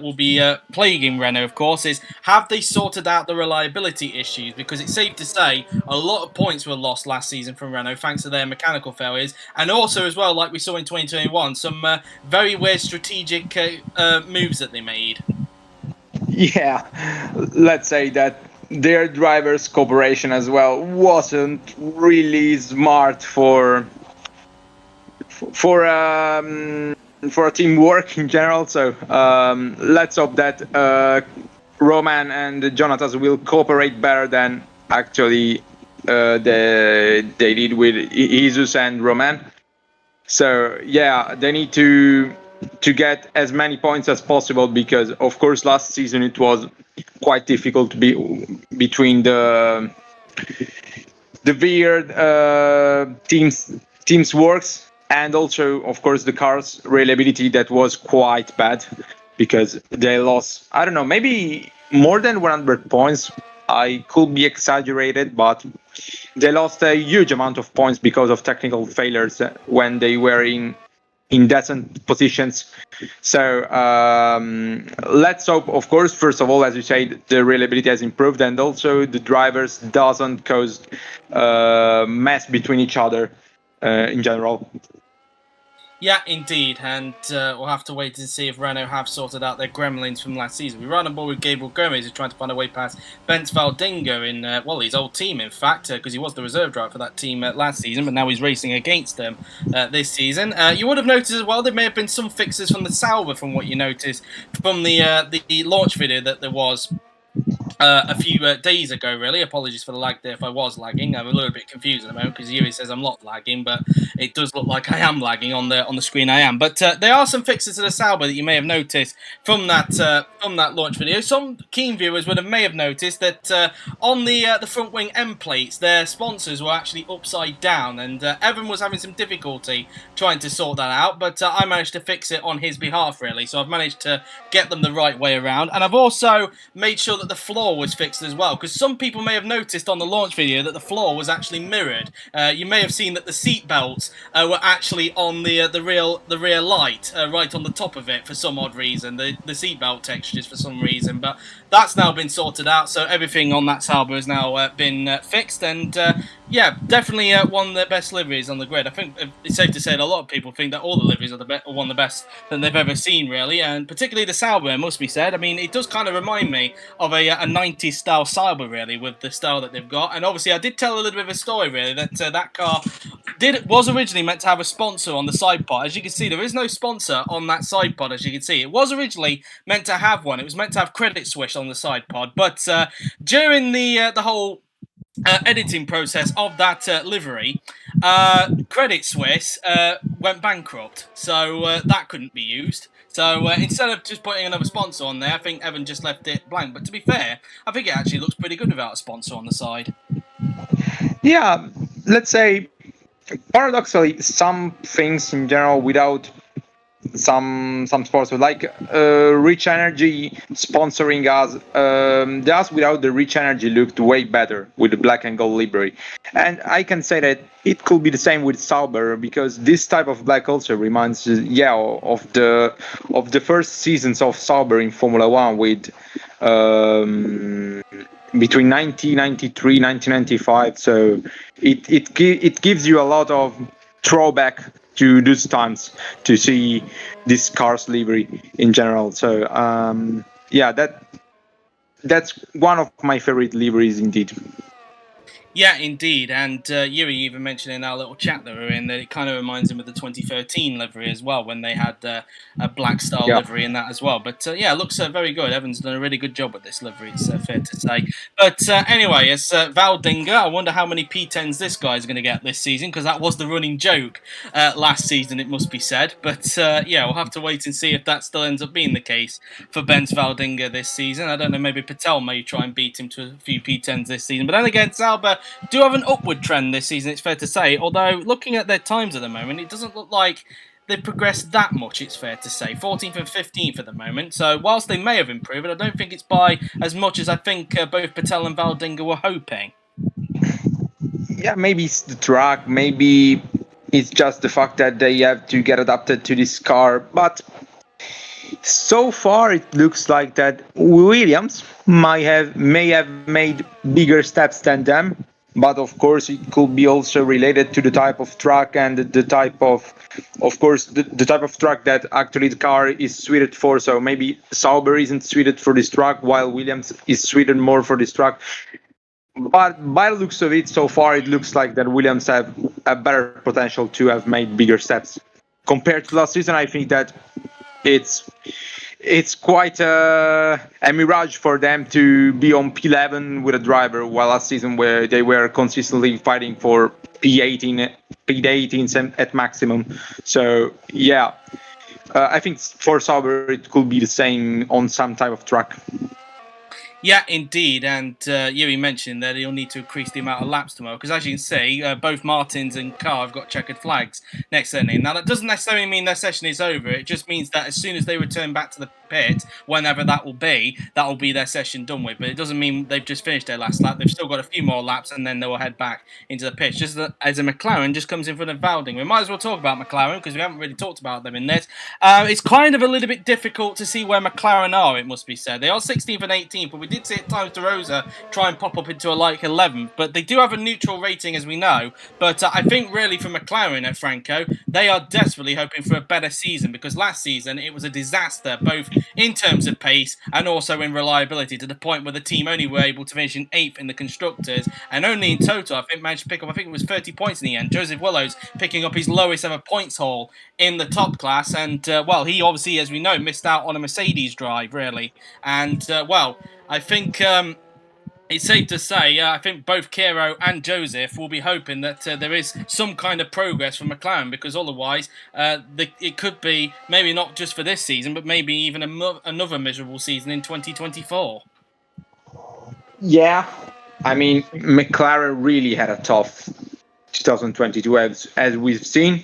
will be plaguing Renault, of course, is have they sorted out the reliability issues? Because it's safe to say a lot of points were lost last season from Renault thanks to their mechanical failures, and also as well, like we saw in 2021, some very weird strategic moves that they made. Yeah, let's say that their drivers' cooperation as well wasn't really smart for a teamwork in general. So let's hope that Roman and Jonatas will cooperate better than actually they did with Jesus and Roman. So yeah, they need to get as many points as possible because, of course, last season it was quite difficult to be between the weird teams works and also, of course, the car's reliability that was quite bad because they lost, I don't know, maybe more than 100 points. I could be exaggerated, but they lost a huge amount of points because of technical failures when they were in decent positions. So let's hope, of course, first of all, as you say, the reliability has improved and also the drivers doesn't cause mess between each other in general. Yeah, indeed, and we'll have to wait and see if Renault have sorted out their gremlins from last season. We ran on board with Gabriel Gomez, who's trying to find a way past Bence Valdingo in, his old team, in fact, because he was the reserve driver for that team last season, but now he's racing against them this season. You would have noticed as well, there may have been some fixes from the Sauber, from what you noticed from the launch video that there was a few days ago, really. Apologies for the lag there if I was lagging. I'm a little bit confused at the moment because Yuri says I'm not lagging, but it does look like I am lagging on the screen. I am, but there are some fixes to the Sauber that you may have noticed from that launch video. Some keen viewers may have noticed that on the front wing end plates, their sponsors were actually upside down, and Evan was having some difficulty trying to sort that out, but I managed to fix it on his behalf, really. So I've managed to get them the right way around, and I've also made sure that the floor was fixed as well, because some people may have noticed on the launch video that the floor was actually mirrored. You may have seen that the seat belts were actually on the rear light right on the top of it for some odd reason. The seat belt textures for some reason, but that's now been sorted out. So everything on that Sauber has now been fixed, and yeah, definitely one of the best liveries on the grid. I think it's safe to say that a lot of people think that all the liveries are one of the best that they've ever seen, really, and particularly the Sauber, it must be said. I mean, it does kind of remind me of a 90s style Sauber, really, with the style that they've got. And obviously, I did tell a little bit of a story, really, that that car was originally meant to have a sponsor on the side pod. As you can see, there is no sponsor on that side pod, as you can see. It was originally meant to have one. It was meant to have Credit Swish on the side pod, but during the whole editing process of that livery, Credit Suisse went bankrupt, so that couldn't be used. So instead of just putting another sponsor on there, I think Evan just left it blank. But to be fair, I think it actually looks pretty good without a sponsor on the side. Yeah, let's say paradoxically, some things in general without some sponsors like Rich Energy sponsoring us, the us without the Rich Energy looked way better with the black and gold livery, and I can say that it could be the same with Sauber, because this type of black also reminds of the first seasons of Sauber in Formula One with between 1993 1995, so it gives you a lot of throwback to those times to see this car's livery in general. So yeah, that's one of my favorite liveries indeed. Yeah, indeed. And Yuri even mentioned in our little chat that we're in that it kind of reminds him of the 2013 livery as well, when they had a black style livery in that as well. But yeah, it looks very good. Evan's done a really good job with this livery, it's fair to say. But anyway, as Valdinga, I wonder how many P10s this guy's going to get this season, because that was the running joke last season, it must be said. But yeah, we'll have to wait and see if that still ends up being the case for Ben's Valdinga this season. I don't know, maybe Patel may try and beat him to a few P10s this season. But then again, Sauber do have an upward trend this season, it's fair to say, although looking at their times at the moment, it doesn't look like they've progressed that much, it's fair to say. 14th and 15th at the moment, so whilst they may have improved, I don't think it's by as much as I think both Patel and Valdinga were hoping. Yeah, maybe it's the track, maybe it's just the fact that they have to get adapted to this car, but so far it looks like that Williams may have made bigger steps than them. But of course, it could be also related to the type of track and the type of course, the type of track that actually the car is suited for. So maybe Sauber isn't suited for this track, while Williams is suited more for this track. But by the looks of it, so far, it looks like that Williams have a better potential to have made bigger steps compared to last season. I think that it's quite a mirage for them to be on P11 with a driver, while last season where they were consistently fighting for P18s at maximum. So yeah, I think for Sauber it could be the same on some type of track. Yeah, indeed, and Yuri mentioned that he'll need to increase the amount of laps tomorrow, because as you can see, both Martins and Carr have got checkered flags next to their name. Now, that doesn't necessarily mean their session is over. It just means that as soon as they return back to the pit, whenever that will be their session done with. But it doesn't mean they've just finished their last lap. They've still got a few more laps, and then they will head back into the pit. Just as a McLaren just comes in front of Valding. We might as well talk about McLaren, because we haven't really talked about them in this. It's kind of a little bit difficult to see where McLaren are, it must be said. They are 16th and 18th, but we did see at times De Rosa try and pop up into a like 11th. But they do have a neutral rating, as we know. But I think really for McLaren at Franco, they are desperately hoping for a better season, because last season it was a disaster, both in terms of pace and also in reliability, to the point where the team only were able to finish in 8th in the Constructors, and only in total, I think, managed to pick up, I think it was 30 points in the end. Joseph Willows picking up his lowest ever points haul in the top class, and well, he obviously, as we know, missed out on a Mercedes drive, really. And well, I think It's safe to say, I think both Kiro and Joseph will be hoping that there is some kind of progress from McLaren, because otherwise it could be maybe not just for this season, but maybe even another miserable season in 2024. Yeah, I mean, McLaren really had a tough 2022, as we've seen.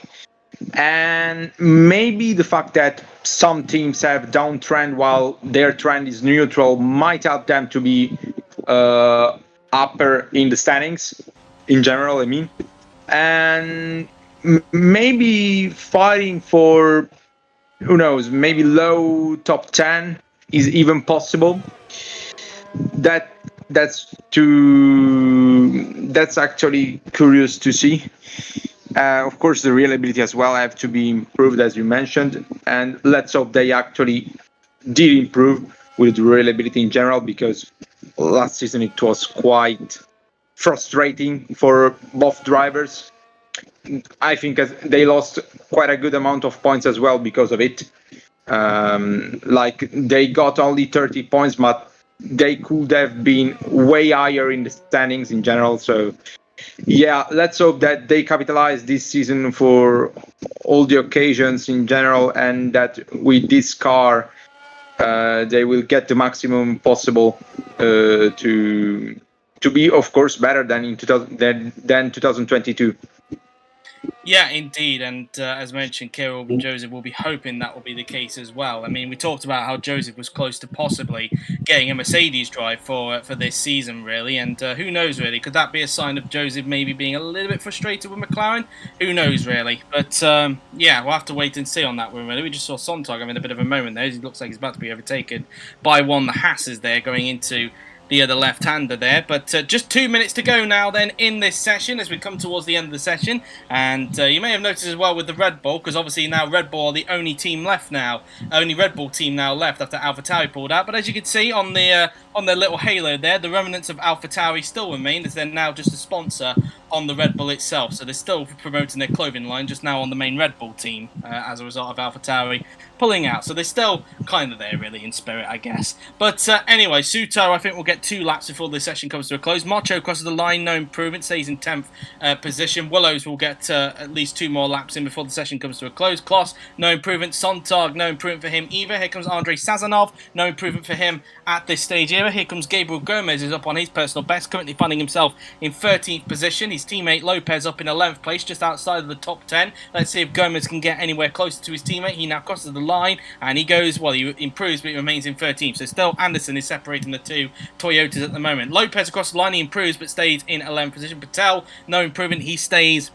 And maybe the fact that some teams have downtrend while their trend is neutral might help them to be upper in the standings in general, I mean. And maybe fighting for, who knows, maybe low top 10 is even possible. That's actually curious to see. Of course, the reliability as well have to be improved, as you mentioned, and let's hope they actually did improve with reliability in general, because last season it was quite frustrating for both drivers. I think they lost quite a good amount of points as well because of it. Like, they got only 30 points, but they could have been way higher in the standings in general. So yeah, let's hope that they capitalize this season for all the occasions in general, and that with this car they will get the maximum possible to be, of course, better than in 2022. Yeah, indeed, and as mentioned, Kirill and Joseph will be hoping that will be the case as well. I mean, we talked about how Joseph was close to possibly getting a Mercedes drive for this season, really, and who knows, really? Could that be a sign of Joseph maybe being a little bit frustrated with McLaren? Who knows, really? But yeah, we'll have to wait and see on that one, really. We just saw Sontag having a bit of a moment there. He looks like he's about to be overtaken by one of the Hasses there going into the other left-hander there. But just 2 minutes to go now then in this session as we come towards the end of the session. And you may have noticed as well with the Red Bull, because obviously now Red Bull are the only team left now. Only Red Bull team now left after AlphaTauri pulled out. But as you can see on their little halo there, the remnants of AlphaTauri still remain, as they're now just a sponsor on the Red Bull itself. So they're still promoting their clothing line just now on the main Red Bull team as a result of AlphaTauri pulling out. So they're still kind of there, really, in spirit, I guess. But anyway, Suto, I think we'll get 2 laps before the session comes to a close. Macho crosses the line, no improvement, stays in 10th position. Willows will get at least 2 more laps in before the session comes to a close. Kloss, no improvement. Sontag, no improvement for him either. Here comes Andrei Sazonov, no improvement for him at this stage either. Here comes Gabriel Gomez, who's up on his personal best, currently finding himself in 13th position. His teammate Lopez up in 11th place, just outside of the top 10. Let's see if Gomez can get anywhere closer to his teammate. He now crosses the line, and he goes, well, he improves, but he remains in 13th. So still Anderson is separating the 2 Toyotas at the moment. Lopez across the line, he improves, but stays in 11th position. Patel, no improvement, he stays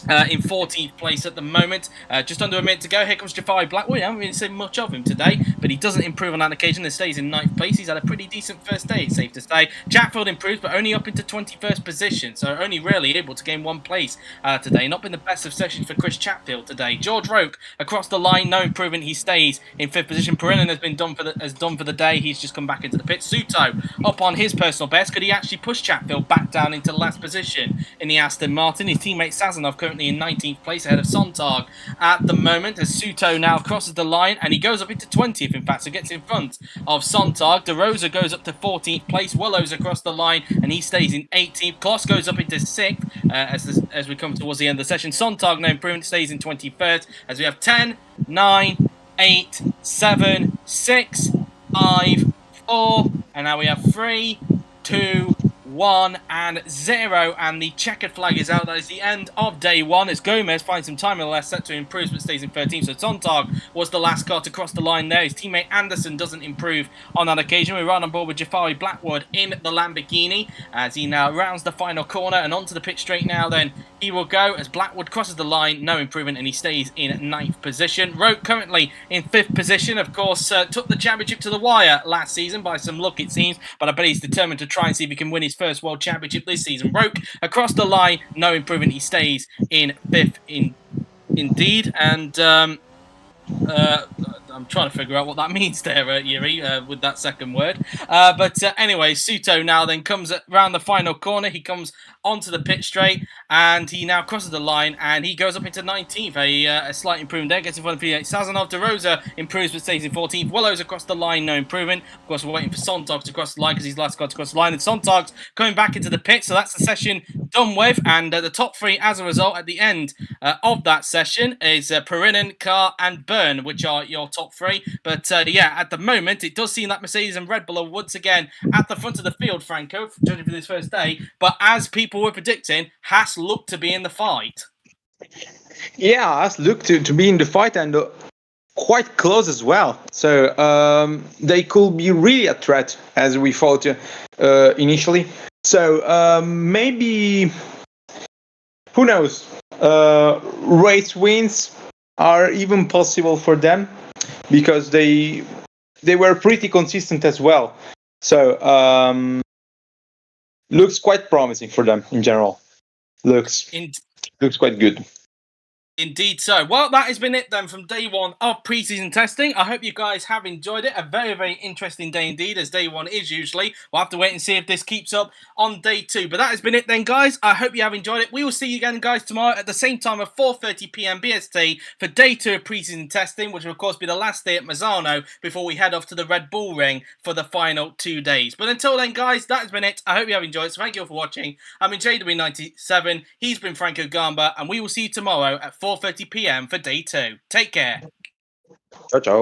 in 14th place at the moment. Just under a minute to go. Here comes Jafari Blackwood. I haven't really seen much of him today, but he doesn't improve on that occasion and stays in 9th place. He's had a pretty decent first day, it's safe to say. Chatfield improves, but only up into 21st position, so only really able to gain 1 place today. Not been the best of sessions for Chris Chatfield today. George Roke across the line, no improvement. He stays in 5th position. Perinin has been done for the day. He's just come back into the pit. Suto up on his personal best. Could he actually push Chatfield back down into last position in the Aston Martin? His teammate Sazonov currently in 19th place ahead of Sontag at the moment, as Suto now crosses the line and he goes up into 20th, in fact, so gets in front of Sontag. De Rosa goes up to 14th place. Willows across the line and he stays in 18th. Kloss goes up into 6th as we come towards the end of the session. Sontag, no improvement, stays in 21st as we have 10, 9, 8, 7, 6, 5, 4, and now we have 3, 2, 1 and 0, and the checkered flag is out. That is the end of day 1 as Gomez finds some time in the last set to improve, but stays in 13th. So Sontag was the last car to cross the line there. His teammate Anderson doesn't improve on that occasion. We're right on board with Jafari Blackwood in the Lamborghini as he now rounds the final corner and onto the pit straight now. Then he will go as Blackwood crosses the line, no improvement, and he stays in 9th position. Roke currently in 5th position. Of course, took the championship to the wire last season by some luck, it seems, but I bet he's determined to try and see if he can win his first World Championship this season. Roke across the line, no improvement. He stays in 5th indeed, and I I'm trying to figure out what that means there, Yuri, with that second word. Anyway, Suto now then comes around the final corner. He comes onto the pit straight, and he now crosses the line, and he goes up into 19th. A slight improvement there, gets in front of P8 Sazonov. De Rosa improves but stays in 14th. Willow's across the line, no improvement. Of course, we're waiting for Sontogs to cross the line because he's last got to cross the line. And Sontogs coming back into the pit, so that's the session done with. And the top three, as a result, at the end of that session is Perinen, Carr, and Byrne, which are your top three. But yeah, at the moment, it does seem that Mercedes and Red Bull are once again at the front of the field, Franco, judging for this first day. But as people were predicting, Haas looked to be in the fight. Yeah, Haas looked to be in the fight and quite close as well. So they could be really a threat, as we thought initially. So maybe, who knows? Race wins are even possible for them because they were pretty consistent as well. So looks quite promising for them in general. Looks quite good. Indeed so. Well, that has been it then from day one of pre-season testing. I hope you guys have enjoyed it. A very, very interesting day indeed, as day one is usually. We'll have to wait and see if this keeps up on day two. But that has been it then, guys. I hope you have enjoyed it. We will see you again, guys, tomorrow at the same time of 4:30 p.m. BST for day two of pre-season testing, which will, of course, be the last day at Misano before we head off to the Red Bull Ring for the final 2 days. But until then, guys, that has been it. I hope you have enjoyed it. So thank you all for watching. I've been JW97. He's been Franco Gamba, and we will see you tomorrow at 4:30 p.m. for day two. Take care. Ciao, ciao.